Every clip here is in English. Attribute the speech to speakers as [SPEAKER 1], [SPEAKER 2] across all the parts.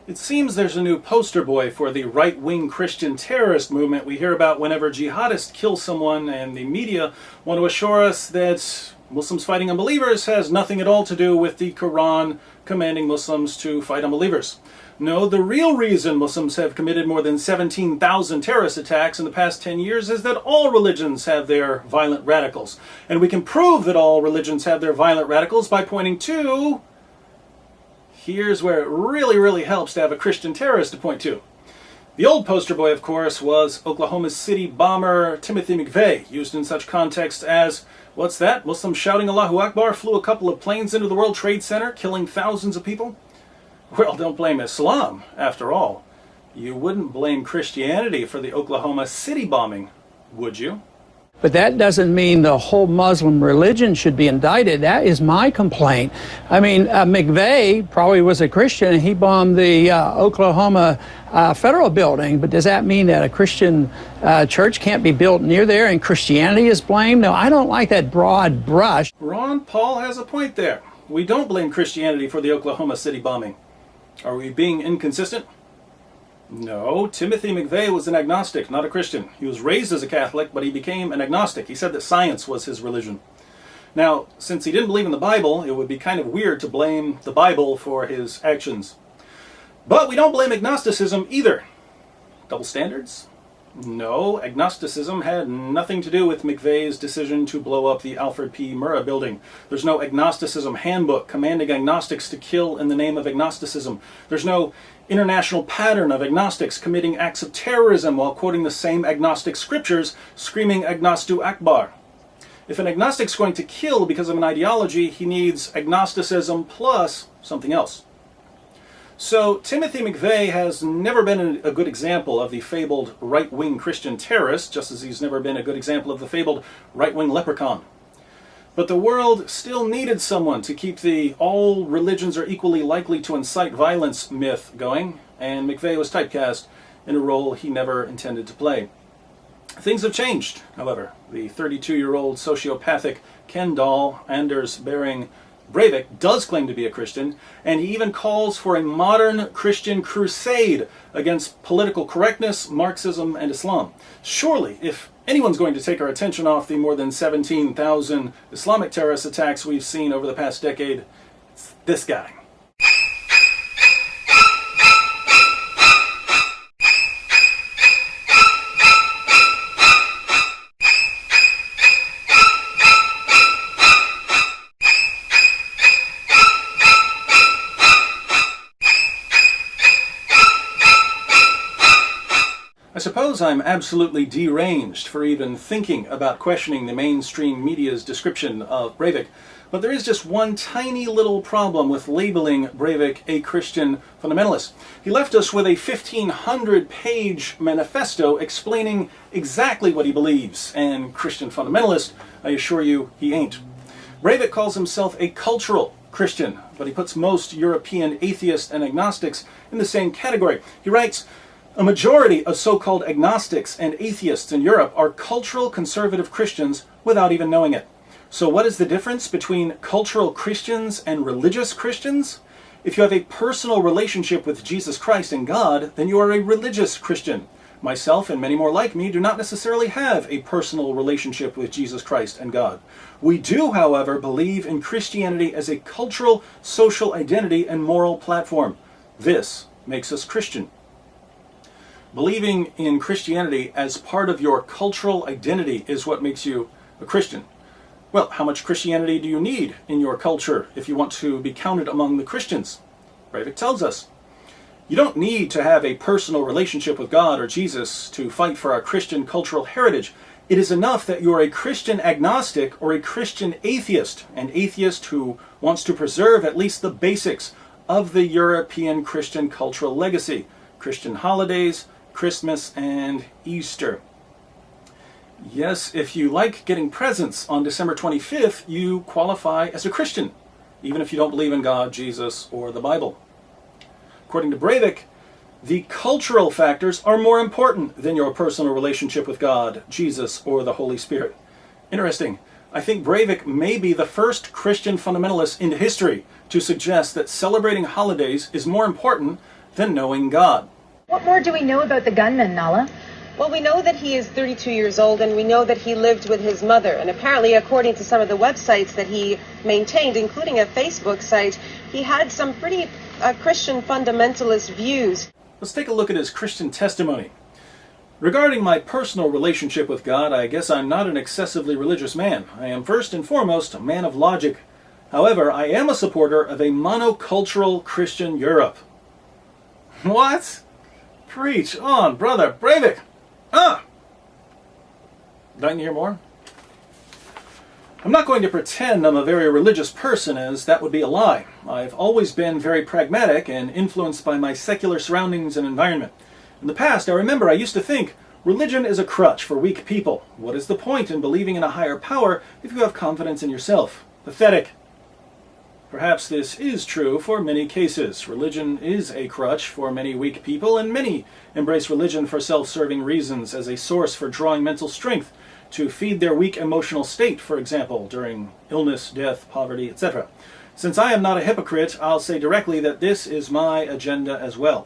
[SPEAKER 1] It seems there's a new poster boy for the right-wing Christian terrorist movement we hear about whenever jihadists kill someone, and the media want to assure us that Muslims fighting unbelievers has nothing at all to do with the Quran commanding Muslims to fight unbelievers. No, the real reason Muslims have committed more than 17,000 terrorist attacks in the past 10 years is that all religions have their violent radicals. And we can prove that all religions have their violent radicals by pointing to... Here's where it really helps to have a Christian terrorist to point to. The old poster boy, of course, was Oklahoma City bomber Timothy McVeigh, used in such contexts as, what's that? Muslims shouting Allahu Akbar flew a couple of planes into the World Trade Center, killing thousands of people? Well, don't blame Islam, after all. You wouldn't blame Christianity for the Oklahoma City bombing, would you?
[SPEAKER 2] But that doesn't mean the whole Muslim religion should be indicted. That is my complaint. I mean, McVeigh probably was a Christian, and he bombed the Oklahoma federal building. But does that mean that a Christian church can't be built near there and Christianity is blamed? No, I don't like that broad brush.
[SPEAKER 1] Ron Paul has a point there. We don't blame Christianity for the Oklahoma City bombing. Are we being inconsistent? No, Timothy McVeigh was an agnostic, not a Christian. He was raised as a Catholic, but he became an agnostic. He said that science was his religion. Now, since he didn't believe in the Bible, it would be kind of weird to blame the Bible for his actions. But we don't blame agnosticism either. Double standards? No, agnosticism had nothing to do with McVeigh's decision to blow up the Alfred P. Murrah building. There's no agnosticism handbook commanding agnostics to kill in the name of agnosticism. There's no international pattern of agnostics committing acts of terrorism while quoting the same agnostic scriptures, screaming Agnostu Akbar. If an agnostic's going to kill because of an ideology, he needs agnosticism plus something else. So Timothy McVeigh has never been a good example of the fabled right-wing Christian terrorist, just as he's never been a good example of the fabled right-wing leprechaun. But the world still needed someone to keep the all religions are equally likely to incite violence myth going, and McVeigh was typecast in a role he never intended to play. Things have changed, however. The 32-year-old sociopathic Ken doll, Anders Behring Breivik, does claim to be a Christian, and he even calls for a modern Christian crusade against political correctness, Marxism, and Islam. Surely, if anyone's going to take our attention off the more than 17,000 Islamic terrorist attacks we've seen over the past decade, it's this guy. I suppose I'm absolutely deranged for even thinking about questioning the mainstream media's description of Breivik, but there is just one tiny little problem with labeling Breivik a Christian fundamentalist. He left us with a 1,500-page manifesto explaining exactly what he believes, and Christian fundamentalist, I assure you, he ain't. Breivik calls himself a cultural Christian, but he puts most European atheists and agnostics in the same category. He writes, "A majority of so-called agnostics and atheists in Europe are cultural conservative Christians without even knowing it. So what is the difference between cultural Christians and religious Christians? If you have a personal relationship with Jesus Christ and God, then you are a religious Christian. Myself and many more like me do not necessarily have a personal relationship with Jesus Christ and God. We do, however, believe in Christianity as a cultural, social identity and moral platform. This makes us Christian." Believing in Christianity as part of your cultural identity is what makes you a Christian. Well, how much Christianity do you need in your culture if you want to be counted among the Christians? Breivik tells us. You don't need to have a personal relationship with God or Jesus to fight for our Christian cultural heritage. It is enough that you are a Christian agnostic or a Christian atheist, an atheist who wants to preserve at least the basics of the European Christian cultural legacy, Christian holidays, Christmas, and Easter. Yes, if you like getting presents on December 25th, you qualify as a Christian, even if you don't believe in God, Jesus, or the Bible. According to Breivik, the cultural factors are more important than your personal relationship with God, Jesus, or the Holy Spirit. Interesting. I think Breivik may be the first Christian fundamentalist in history to suggest that celebrating holidays is more important than knowing God.
[SPEAKER 3] What more do we know about the gunman, Nala?
[SPEAKER 4] Well, we know that he is 32 years old, and we know that he lived with his mother. And apparently, according to some of the websites that he maintained, including a Facebook site, he had some pretty Christian fundamentalist views.
[SPEAKER 1] Let's take a look at his Christian testimony. Regarding my personal relationship with God, I guess I'm not an excessively religious man. I am first and foremost a man of logic. However, I am a supporter of a monocultural Christian Europe. What? Preach on, Brother Breivik! Dying to hear more? I'm not going to pretend I'm a very religious person, as that would be a lie. I've always been very pragmatic and influenced by my secular surroundings and environment. In the past, I remember I used to think religion is a crutch for weak people. What is the point in believing in a higher power if you have confidence in yourself? Pathetic. Perhaps this is true for many cases. Religion is a crutch for many weak people, and many embrace religion for self-serving reasons as a source for drawing mental strength to feed their weak emotional state, for example, during illness, death, poverty, etc. Since I am not a hypocrite, I'll say directly that this is my agenda as well.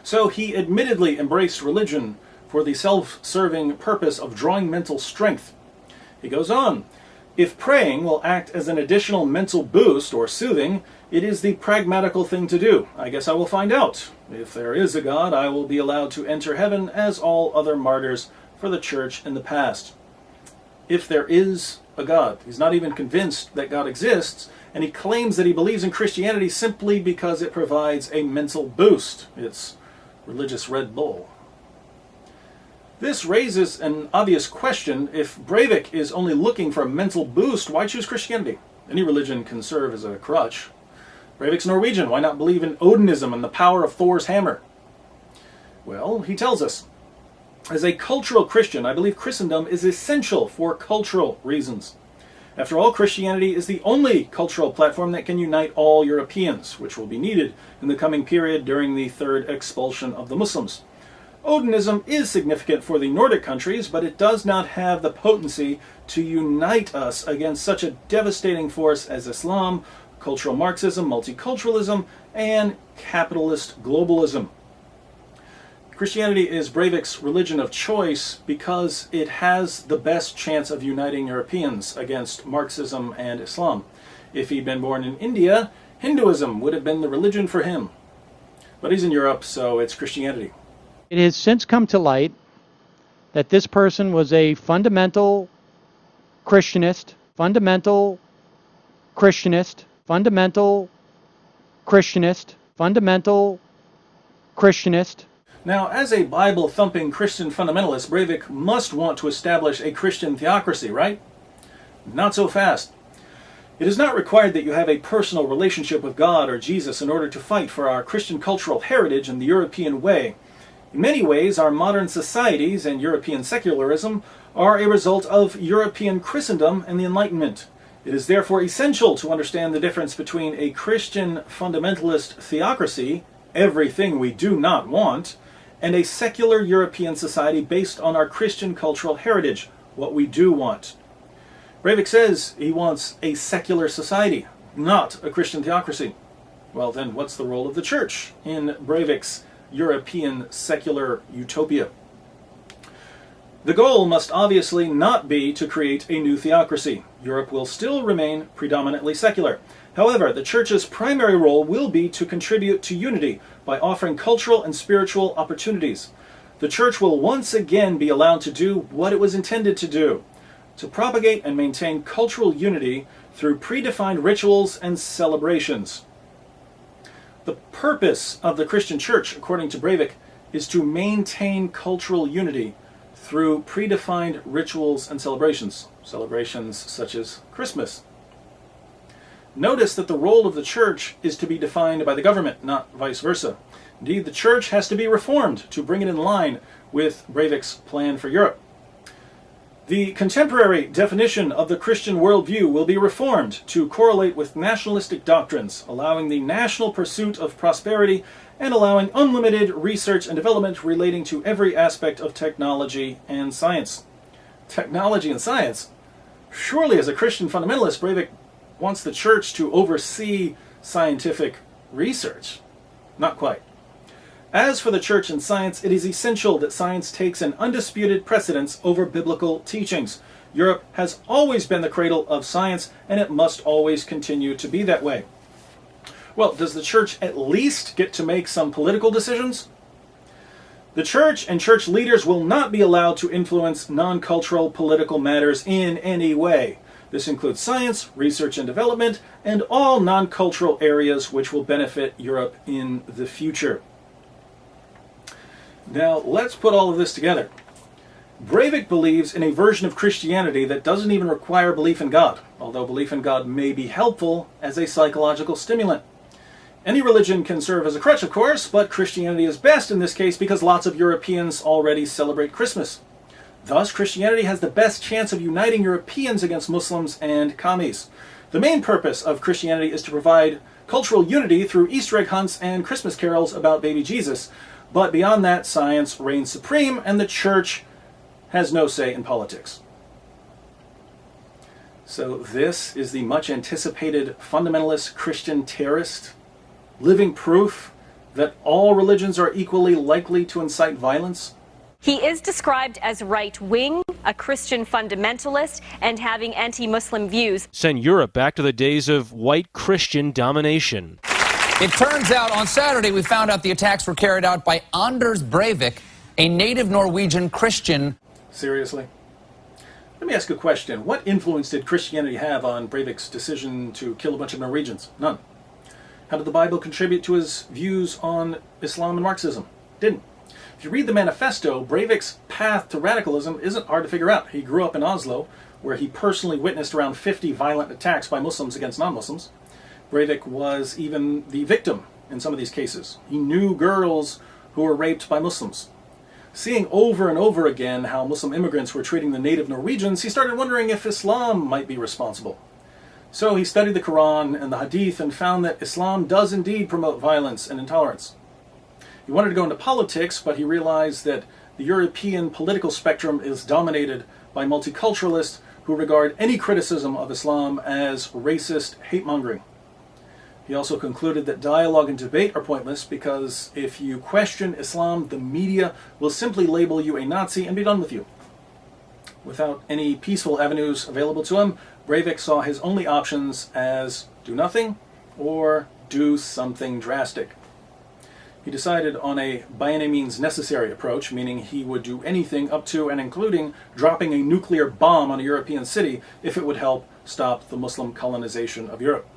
[SPEAKER 1] So he admittedly embraced religion for the self-serving purpose of drawing mental strength. He goes on, if praying will act as an additional mental boost or soothing, it is the pragmatical thing to do. I guess I will find out. If there is a God, I will be allowed to enter heaven as all other martyrs for the church in the past. If there is a God. He's not even convinced that God exists, and he claims that he believes in Christianity simply because it provides a mental boost. It's religious Red Bull. This raises an obvious question. If Breivik is only looking for a mental boost, why choose Christianity? Any religion can serve as a crutch. Breivik's Norwegian. Why not believe in Odinism and the power of Thor's hammer? Well, he tells us, as a cultural Christian, I believe Christendom is essential for cultural reasons. After all, Christianity is the only cultural platform that can unite all Europeans, which will be needed in the coming period during the third expulsion of the Muslims. Odinism is significant for the Nordic countries, but it does not have the potency to unite us against such a devastating force as Islam, cultural Marxism, multiculturalism, and capitalist globalism. Christianity is Breivik's religion of choice because it has the best chance of uniting Europeans against Marxism and Islam. If he'd been born in India, Hinduism would have been the religion for him. But he's in Europe, so it's Christianity.
[SPEAKER 2] It has since come to light that this person was a fundamental Christianist, fundamental Christianist, fundamental Christianist, fundamental Christianist.
[SPEAKER 1] Now, as a Bible-thumping Christian fundamentalist, Breivik must want to establish a Christian theocracy, right? Not so fast. It is not required that you have a personal relationship with God or Jesus in order to fight for our Christian cultural heritage in the European way. In many ways, our modern societies and European secularism are a result of European Christendom and the Enlightenment. It is therefore essential to understand the difference between a Christian fundamentalist theocracy, everything we do not want, and a secular European society based on our Christian cultural heritage, what we do want. Breivik says he wants a secular society, not a Christian theocracy. Well, then what's the role of the church in Breivik's European secular utopia? The goal must obviously not be to create a new theocracy. Europe will still remain predominantly secular. However, the church's primary role will be to contribute to unity by offering cultural and spiritual opportunities. The church will once again be allowed to do what it was intended to do, to propagate and maintain cultural unity through predefined rituals and celebrations. The purpose of the Christian church, according to Breivik, is to maintain cultural unity through predefined rituals and celebrations, celebrations such as Christmas. Notice that the role of the church is to be defined by the government, not vice versa. Indeed, the church has to be reformed to bring it in line with Breivik's plan for Europe. The contemporary definition of the Christian worldview will be reformed to correlate with nationalistic doctrines, allowing the national pursuit of prosperity and allowing unlimited research and development relating to every aspect of technology and science. Technology and science? Surely as a Christian fundamentalist, Breivik wants the church to oversee scientific research. Not quite. As for the church and science, it is essential that science takes an undisputed precedence over biblical teachings. Europe has always been the cradle of science, and it must always continue to be that way. Well, does the church at least get to make some political decisions? The church and church leaders will not be allowed to influence non-cultural political matters in any way. This includes science, research and development, and all non-cultural areas which will benefit Europe in the future. Now, let's put all of this together. Breivik believes in a version of Christianity that doesn't even require belief in God, although belief in God may be helpful as a psychological stimulant. Any religion can serve as a crutch, of course, but Christianity is best in this case because lots of Europeans already celebrate Christmas. Thus, Christianity has the best chance of uniting Europeans against Muslims and commies. The main purpose of Christianity is to provide cultural unity through Easter egg hunts and Christmas carols about baby Jesus. But beyond that, science reigns supreme, and the church has no say in politics. So this is the much anticipated fundamentalist Christian terrorist, living proof that all religions are equally likely to incite violence.
[SPEAKER 5] He is described as right-wing, a Christian fundamentalist, and having anti-Muslim views.
[SPEAKER 6] Send Europe back to the days of white Christian domination.
[SPEAKER 7] It turns out on Saturday we found out the attacks were carried out by Anders Breivik, a native Norwegian Christian.
[SPEAKER 1] Seriously? Let me ask a question. What influence did Christianity have on Breivik's decision to kill a bunch of Norwegians? None. How did the Bible contribute to his views on Islam and Marxism? Didn't. If you read the Manifesto, Breivik's path to radicalism isn't hard to figure out. He grew up in Oslo, where he personally witnessed around 50 violent attacks by Muslims against non-Muslims. Breivik was even the victim in some of these cases. He knew girls who were raped by Muslims. Seeing over and over again how Muslim immigrants were treating the native Norwegians, he started wondering if Islam might be responsible. So he studied the Quran and the Hadith and found that Islam does indeed promote violence and intolerance. He wanted to go into politics, but he realized that the European political spectrum is dominated by multiculturalists who regard any criticism of Islam as racist hate-mongering. He also concluded that dialogue and debate are pointless because if you question Islam, the media will simply label you a Nazi and be done with you. Without any peaceful avenues available to him, Breivik saw his only options as do nothing or do something drastic. He decided on a by any means necessary approach, meaning he would do anything up to and including dropping a nuclear bomb on a European city if it would help stop the Muslim colonization of Europe.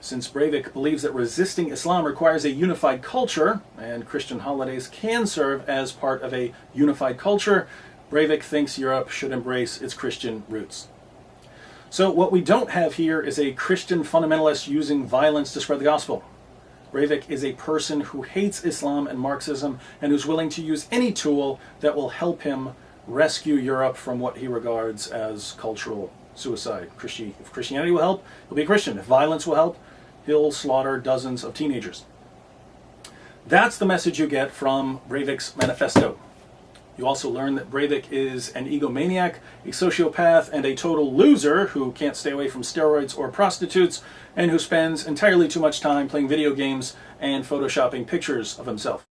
[SPEAKER 1] Since Breivik believes that resisting Islam requires a unified culture, and Christian holidays can serve as part of a unified culture, Breivik thinks Europe should embrace its Christian roots. So what we don't have here is a Christian fundamentalist using violence to spread the gospel. Breivik is a person who hates Islam and Marxism and who's willing to use any tool that will help him rescue Europe from what he regards as cultural suicide. If Christianity will help, he'll be a Christian. If violence will help, he'll slaughter dozens of teenagers. That's the message you get from Breivik's Manifesto. You also learn that Breivik is an egomaniac, a sociopath, and a total loser who can't stay away from steroids or prostitutes, and who spends entirely too much time playing video games and photoshopping pictures of himself.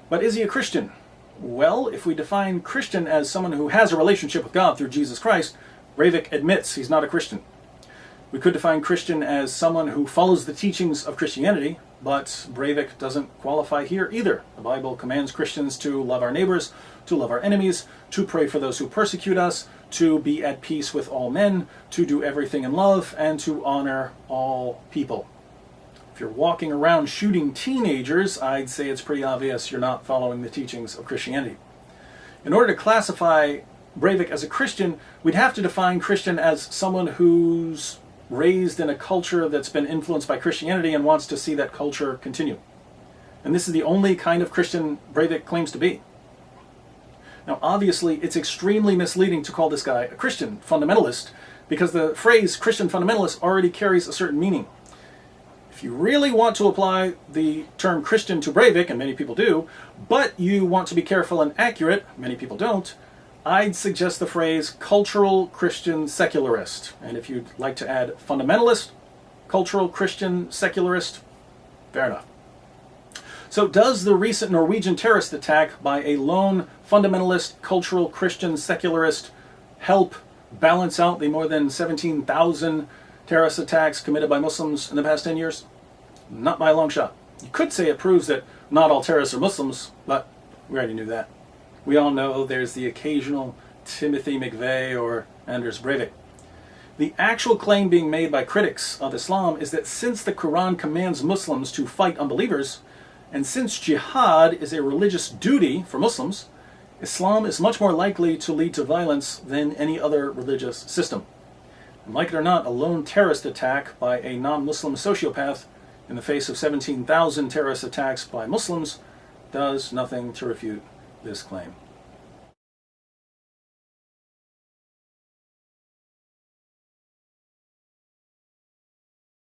[SPEAKER 1] But is he a Christian? Well, if we define Christian as someone who has a relationship with God through Jesus Christ, Breivik admits he's not a Christian. We could define Christian as someone who follows the teachings of Christianity, but Breivik doesn't qualify here either. The Bible commands Christians to love our neighbors, to love our enemies, to pray for those who persecute us, to be at peace with all men, to do everything in love, and to honor all people. If you're walking around shooting teenagers, I'd say it's pretty obvious you're not following the teachings of Christianity. In order to classify Breivik as a Christian, we'd have to define Christian as someone who's raised in a culture that's been influenced by Christianity and wants to see that culture continue. And this is the only kind of Christian Breivik claims to be. Now, obviously, it's extremely misleading to call this guy a Christian fundamentalist because the phrase Christian fundamentalist already carries a certain meaning. If you really want to apply the term Christian to Breivik, and many people do, but you want to be careful and accurate, many people don't, I'd suggest the phrase cultural Christian secularist. And if you'd like to add fundamentalist, cultural Christian secularist? Fair enough. So does the recent Norwegian terrorist attack by a lone fundamentalist cultural Christian secularist help balance out the more than 17,000 terrorist attacks committed by Muslims in the past 10 years? Not by a long shot. You could say it proves that not all terrorists are Muslims, but we already knew that. We all know there's the occasional Timothy McVeigh or Anders Breivik. The actual claim being made by critics of Islam is that since the Quran commands Muslims to fight unbelievers, and since jihad is a religious duty for Muslims, Islam is much more likely to lead to violence than any other religious system. And like it or not, a lone terrorist attack by a non-Muslim sociopath in the face of 17,000 terrorist attacks by Muslims does nothing to refute this claim.